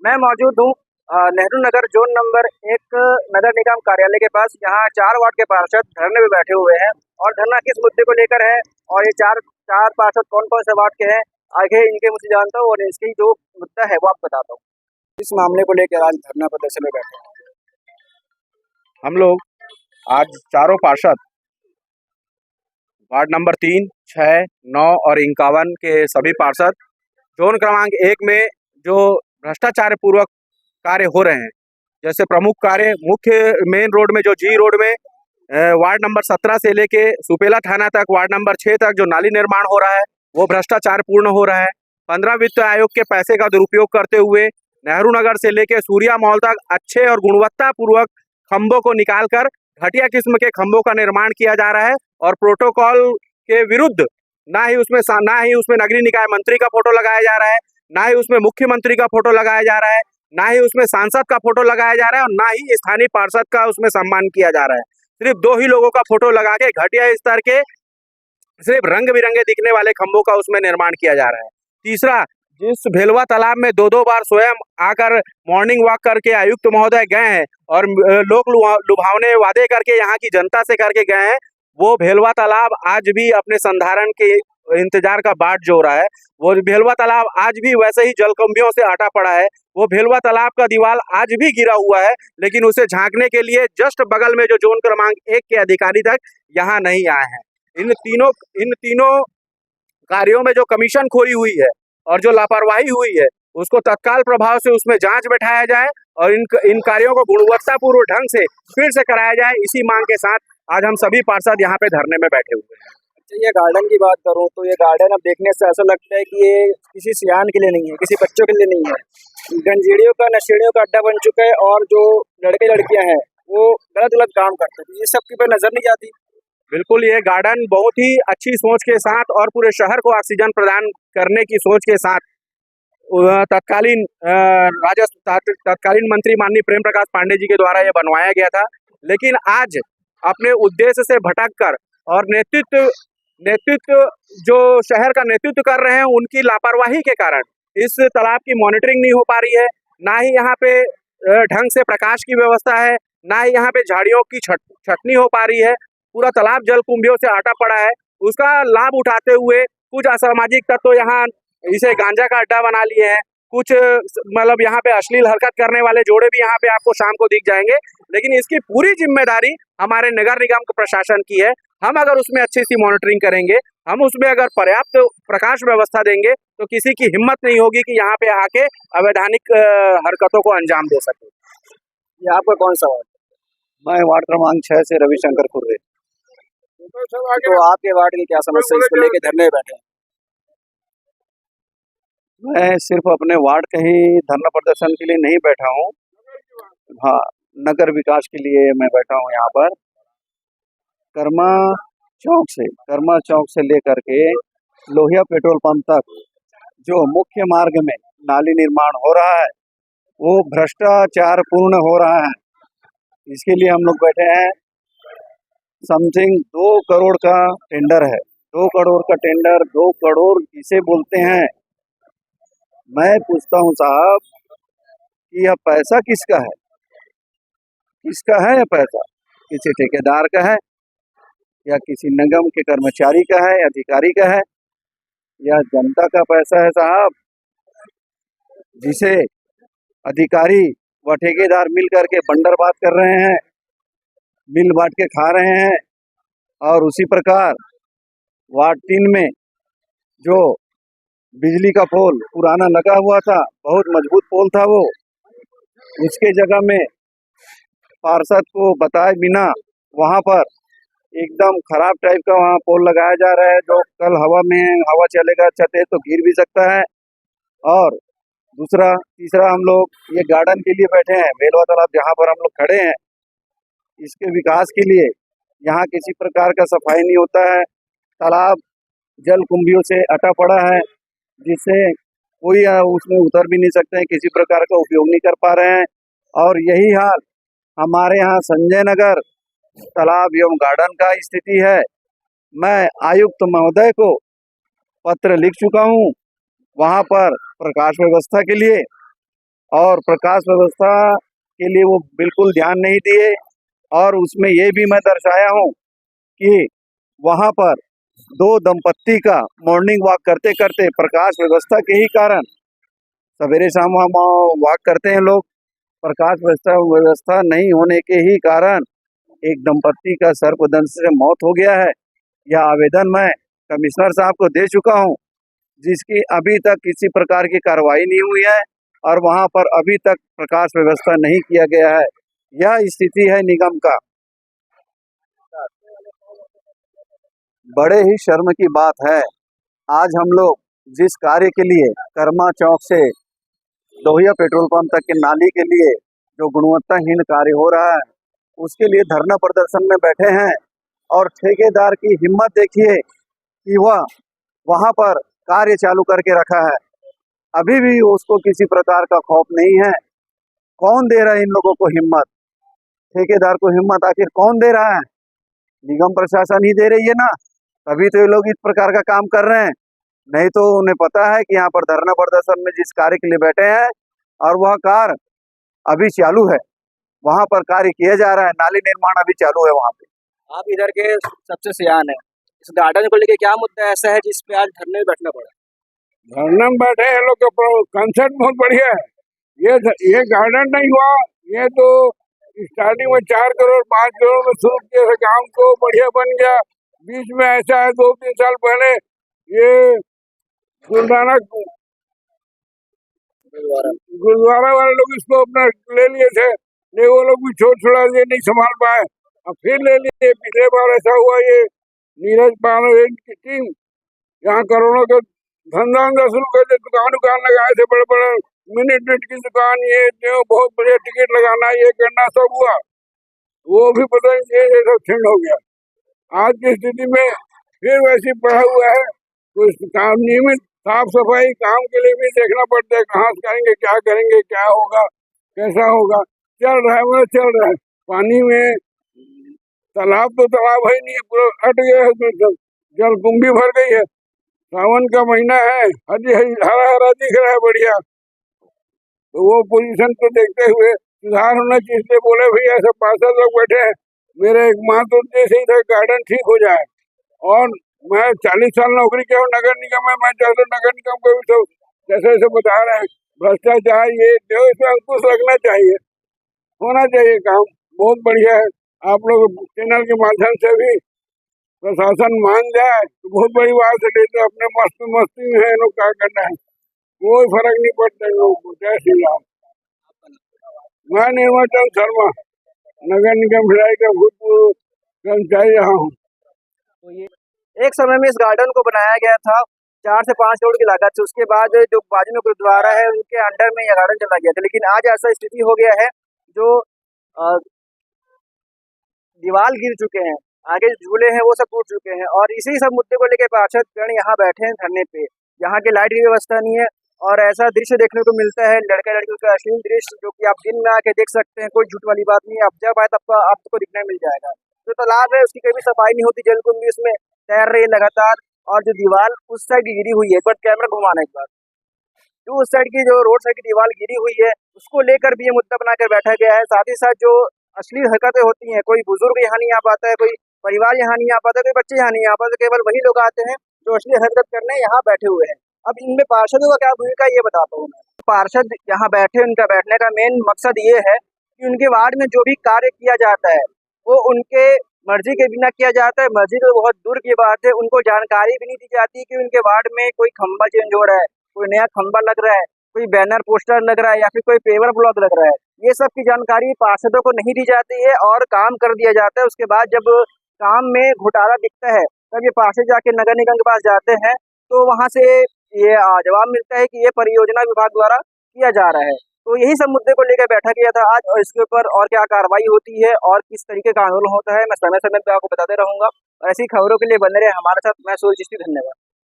मैं मौजूद हूँ नेहरू नगर जोन नंबर 1 नगर निगम कार्यालय के पास। यहाँ 4 वार्ड के पार्षद धरने में बैठे हुए हैं और धरना किस मुद्दे को लेकर है और ये चार चार पार्षद कौन कौन से वार्ड के हैं, आगे इनके मुझसे जानता हूँ और इसकी जो मुद्दा है वो आपको बताता हूँ। इस मामले को लेकर आज धरना प्रदर्शन में बैठे हैं हम लोग। आज चारों पार्षद वार्ड नंबर 3, 6, 9 और 51 के सभी पार्षद जोन क्रमांक 1 में जो भ्रष्टाचार पूर्वक कार्य हो रहे हैं, जैसे प्रमुख कार्य मुख्य मेन रोड में, जो जी रोड में वार्ड नंबर 17 से लेके सुपेला थाना तक, वार्ड नंबर 6 तक जो नाली निर्माण हो रहा है वो भ्रष्टाचार पूर्ण हो रहा है। 15 वित्त आयोग के पैसे का दुरुपयोग करते हुए नेहरू नगर से लेके सूर्या मॉल तक अच्छे और गुणवत्ता पूर्वक खंभों को निकालकर घटिया किस्म के खंभों का निर्माण किया जा रहा है और प्रोटोकॉल के विरुद्ध ना ही उसमें नगरीय निकाय मंत्री का फोटो लगाया जा रहा है, ना ही उसमें मुख्यमंत्री का फोटो लगाया जा रहा है, ना ही उसमें सांसद का फोटो लगाया जा रहा है और ना ही स्थानीय पार्षद का उसमें सम्मान किया जा रहा है। सिर्फ 2 ही लोगों का फोटो लगा के घटिया स्तर के सिर्फ रंग बिरंगे दिखने वाले खंभों का उसमें निर्माण किया जा रहा है। तीसरा, जिस भेलवा तालाब में 2-2 बार स्वयं आकर मॉर्निंग वॉक करके आयुक्त महोदय गए हैं और लोक लुभावने वादे करके यहाँ की जनता से करके गए हैं, वो भेलवा तालाब आज भी अपने संधारण के इंतजार का बाट जो रहा है। वो भेलवा तालाब आज भी वैसे ही जलकुंभियों से आटा पड़ा है। वो भेलवा तालाब का दीवार आज भी गिरा हुआ है, लेकिन उसे झांकने के लिए जस्ट बगल में जो जोन क्रमांक 1 के अधिकारी तक यहाँ नहीं आए हैं। इन तीनों कार्यों में जो कमीशन खोरी हुई है और जो लापरवाही हुई है, उसको तत्काल प्रभाव से उसमें जांच बैठाया जाए और इन कार्यों को गुणवत्तापूर्ण ढंग से फिर से कराया जाए। इसी मांग के साथ आज हम सभी पार्षद यहाँ पे धरने में बैठे हुए हैं। अच्छा, ये गार्डन की बात करूँ तो ये गार्डन अब देखने से ऐसा लगता है कि ये किसी सियान के लिए नहीं है, किसी बच्चों के लिए नहीं है। गंजेड़ियों का, नशेड़ियों का अड्डा बन चुका है और जो लड़के लड़कियां हैं वो गलत गलत काम करते हैं। ये सब की पे नजर नहीं जाती। बिल्कुल, ये गार्डन बहुत ही अच्छी सोच के साथ और पूरे शहर को ऑक्सीजन प्रदान करने की सोच के साथ तत्कालीन मंत्री माननीय प्रेम प्रकाश पांडे जी के द्वारा ये बनवाया गया था। लेकिन आज अपने उद्देश्य से भटककर और नेतृत्व जो शहर का नेतृत्व कर रहे हैं, उनकी लापरवाही के कारण इस तालाब की मॉनिटरिंग नहीं हो पा रही है। ना ही यहाँ पे ढंग से प्रकाश की व्यवस्था है, ना ही यहाँ पे झाड़ियों की छटनी हो पा रही है। पूरा तालाब जल कुंभियों से आटा पड़ा है। उसका लाभ उठाते हुए कुछ असामाजिक तत्व यहाँ इसे गांजा का अड्डा बना लिए हैं। कुछ मतलब यहाँ पे अश्लील हरकत करने वाले जोड़े भी यहाँ पे आपको शाम को दिख जाएंगे। लेकिन इसकी पूरी जिम्मेदारी हमारे नगर निगम के प्रशासन की है। हम अगर उसमें अच्छी सी मॉनिटरिंग करेंगे, हम उसमें अगर पर्याप्त प्रकाश व्यवस्था देंगे, तो किसी की हिम्मत नहीं होगी कि यहाँ पे आके अवैधानिक हरकतों को अंजाम दे सके। ये आपका कौन सा वार्ड? मैं वार्ड क्रमांक 6 से रविशंकर खुर्रे। तो आपके वार्ड की क्या समस्या, इसको लेके धरने में बैठे हैं? मैं सिर्फ अपने वार्ड के ही धरना प्रदर्शन के लिए नहीं बैठा हूँ। हाँ, नगर विकास के लिए मैं बैठा हूँ। यहाँ पर कर्मा चौक से लेकर के लोहिया पेट्रोल पंप तक जो मुख्य मार्ग में नाली निर्माण हो रहा है, वो भ्रष्टाचार पूर्ण हो रहा है। इसके लिए हम लोग बैठे हैं। समथिंग 2 करोड़ का टेंडर है। 2 करोड़ का टेंडर, 2 करोड़ किसे बोलते हैं? मैं पूछता हूँ साहब कि यह पैसा किसका है? किसका है यह पैसा? किसी ठेकेदार का है या किसी निगम के कर्मचारी का है, अधिकारी का है, या जनता का पैसा है साहब, जिसे अधिकारी व ठेकेदार मिल करके बंदरबात कर रहे हैं, मिल बांट के खा रहे हैं। और उसी प्रकार वार्ड 3 में जो बिजली का पोल पुराना लगा हुआ था, बहुत मजबूत पोल था वो, उसके जगह में पार्षद को बताए बिना वहां पर एकदम खराब टाइप का वहां पोल लगाया जा रहा है, जो कल हवा चलेगा छत तो गिर भी सकता है। और तीसरा हम लोग ये गार्डन के लिए बैठे हैं। बेलवा तालाब जहाँ पर हम लोग खड़े हैं, इसके विकास के लिए यहाँ किसी प्रकार का सफाई नहीं होता है। तालाब जल कुंभियों से अटा पड़ा है, जिससे कोई उसमें उतर भी नहीं सकते हैं, किसी प्रकार का उपयोग नहीं कर पा रहे हैं। और यही हाल हमारे यहाँ संजय नगर तालाब एवं गार्डन का स्थिति है। मैं आयुक्त महोदय को पत्र लिख चुका हूँ, वहाँ पर प्रकाश व्यवस्था के लिए और प्रकाश व्यवस्था के लिए वो बिल्कुल ध्यान नहीं दिए। और उसमें ये भी मैं दर्शाया हूँ कि वहाँ पर दो दंपत्ति का मॉर्निंग वॉक करते करते प्रकाश व्यवस्था के ही कारण, सवेरे शाम वहाँ वॉक करते हैं लोग, प्रकाश व्यवस्था नहीं होने के ही कारण एक दंपत्ति का सर्पदंश से मौत हो गया है। यह आवेदन मैं कमिश्नर साहब को दे चुका हूं, जिसकी अभी तक किसी प्रकार की कार्रवाई नहीं हुई है और वहां पर अभी तक प्रकाश व्यवस्था नहीं किया गया है। यह स्थिति है निगम का। बड़े ही शर्म की बात है, आज हम लोग जिस कार्य के लिए कर्मा चौक से दोहिया पेट्रोल पंप तक के नाली के लिए जो गुणवत्ताहीन कार्य हो रहा है उसके लिए धरना प्रदर्शन में बैठे हैं और ठेकेदार की हिम्मत देखिए कि वह वहां पर कार्य चालू करके रखा है। अभी भी उसको किसी प्रकार का खौफ नहीं है। कौन दे रहा है इन लोगों को हिम्मत? ठेकेदार को हिम्मत आखिर कौन दे रहा है? निगम प्रशासन ही दे रही है ना, तभी तो ये लोग इस प्रकार का काम कर रहे हैं। नहीं तो उन्हें पता है कि यहाँ पर धरना प्रदर्शन में जिस कार्य के लिए बैठे हैं और वह कार्य अभी चालू है, वहां पर कार्य किया जा रहा है, नाली निर्माण अभी चालू है वहां पे। आप इधर के सबसे सियान है, इस गार्डन को लेके क्या मुद्दा ऐसा है जिस पे आज धरने में बैठना पड़ा? धरना में बैठे हैं लोग का कंसेप्ट बहुत बढ़िया है। ये गार्डन नहीं हुआ, ये तो स्टार्टिंग में 4 करोड़ 5 करोड़ में शुरू किया था काम को, बढ़िया बन गया। बीच में ऐसा है 2-3 साल पहले ये गुरुद्वारा वाले लोग इसको अपना ले लिए थे, नहीं वो लोग भी छोड़ा दिए, नहीं संभाल पाए, अब फिर ले लिए। पिछले बार ऐसा हुआ, ये नीरज पानो की टीम यहाँ करोड़ों का धंधा शुरू कर दे, दुकान लगाए थे, बड़े बड़े मिनी टिकट की दुकान, ये बहुत बढ़िया टिकट लगाना, ये करना, सब हुआ। वो भी पता नहीं ये सब छिंड हो गया। आज की स्थिति में फिर वैसे पड़ा हुआ है। कुछ काम नियमित साफ सफाई काम के लिए भी देखना पड़ता है, कहाँ से करेंगे, क्या होगा, कैसा होगा। चल रहा है मतलब चल रहा है। पानी में तालाब तो तालाब है नहीं है, पूरा अट गया है, जल कुंभी भर गई है। सावन का महीना है, हरा हरा दिख रहा है बढ़िया। तो वो पोजीशन को देखते हुए सुधार होना चाहिए, इसलिए बोले भैया सब पार्षद लोग बैठे हैं, मेरा एकमात्र उद्देश्य ही था गार्डन ठीक हो जाए। और मैं 40 साल नौकरी किया हूँ नगर निगम में, मैं चाहता हूँ नगर निगम को भी सब जैसे बता रहे हैं भ्रष्टाचार ये जो इसमें अंकुश लगना चाहिए, होना चाहिए काम बहुत बढ़िया है। आप लोग चैनल के माध्यम से भी प्रशासन मान जाए तो बहुत बड़ी बात है, तो अपने मस्ती में है लोग, क्या करना है, कोई फर्क नहीं पड़ता लोगों को। जय श्री राम। मैं निर्मल चंद शर्मा, नगर निगम भिलाई का भूतपूर्व कर्मचारी रहा हूँ। तो ये एक समय में इस गार्डन को बनाया गया था 4 से 5 करोड़ की लागत से, उसके बाद जो बाजू में गुरुद्वारा है उनके अंडर में यह गार्डन चला गया था। लेकिन आज ऐसा स्थिति हो गया है जो दीवार गिर चुके हैं, आगे झूले हैं वो सब टूट चुके हैं, और इसी सब मुद्दे को लेकर पार्षद गण यहाँ बैठे हैं धरने पे। यहाँ की लाइट की व्यवस्था नहीं है और ऐसा दृश्य देखने को मिलता है, लड़का लड़कियों का अश्लील दृश्य, जो कि आप दिन में आके देख सकते हैं। कोई झूठ वाली बात नहीं है, अब जब आए तब आपको दिखने मिल जाएगा। जो तालाब है उसकी कभी सफाई नहीं होती, जलकुंभी उसमें तैर रही है लगातार, और जो दीवार उस साइड गिरी हुई है, एक बार कैमरा घुमाना एक बार, जो उस साइड की जो रोड साइड की दीवार गिरी हुई है उसको लेकर भी ये मुद्दा बनाकर बैठा गया है। साथ ही साथ जो अश्लील हरकतें होती हैं, कोई बुजुर्ग यहाँ नहीं आ पाता है, कोई परिवार यहाँ नहीं आ पाता है, कोई बच्चे यहाँ नहीं आ पाते, केवल वही लोग आते हैं जो अश्लील हरकत करने यहाँ बैठे हुए हैं। अब इनमें पार्षदों का क्या भूमिका ये बताता हूँ मैं। पार्षद यहाँ बैठे, उनका बैठने का मेन मकसद ये है कि उनके वार्ड में जो भी कार्य किया जाता है वो उनके मर्जी के बिना किया जाता है। मर्जी तो बहुत दूर की बात है, उनको जानकारी भी नहीं दी जाती कि उनके वार्ड में कोई खंबा चेंज हो रहा है, कोई नया खंबा लग रहा है, कोई बैनर पोस्टर लग रहा है, या फिर कोई पेवर ब्लॉक लग रहा है। ये सब की जानकारी पार्षदों को नहीं दी जाती है और काम कर दिया जाता है। उसके बाद जब काम में घोटाला दिखता है तब ये पार्षद जाके नगर निगम के पास जाते हैं, तो वहाँ से ये जवाब मिलता है कि ये परियोजना विभाग द्वारा किया जा रहा है। तो यही सब मुद्दे को लेकर बैठा गया था आज, और इसके ऊपर और क्या कार्रवाई होती है और किस तरीके का आंदोलन होता है मैं समय समय पे आपको बताते रहूंगा। ऐसी खबरों के लिए बने रहे हमारे साथ। मैं सूरज चिश्ती, धन्यवाद।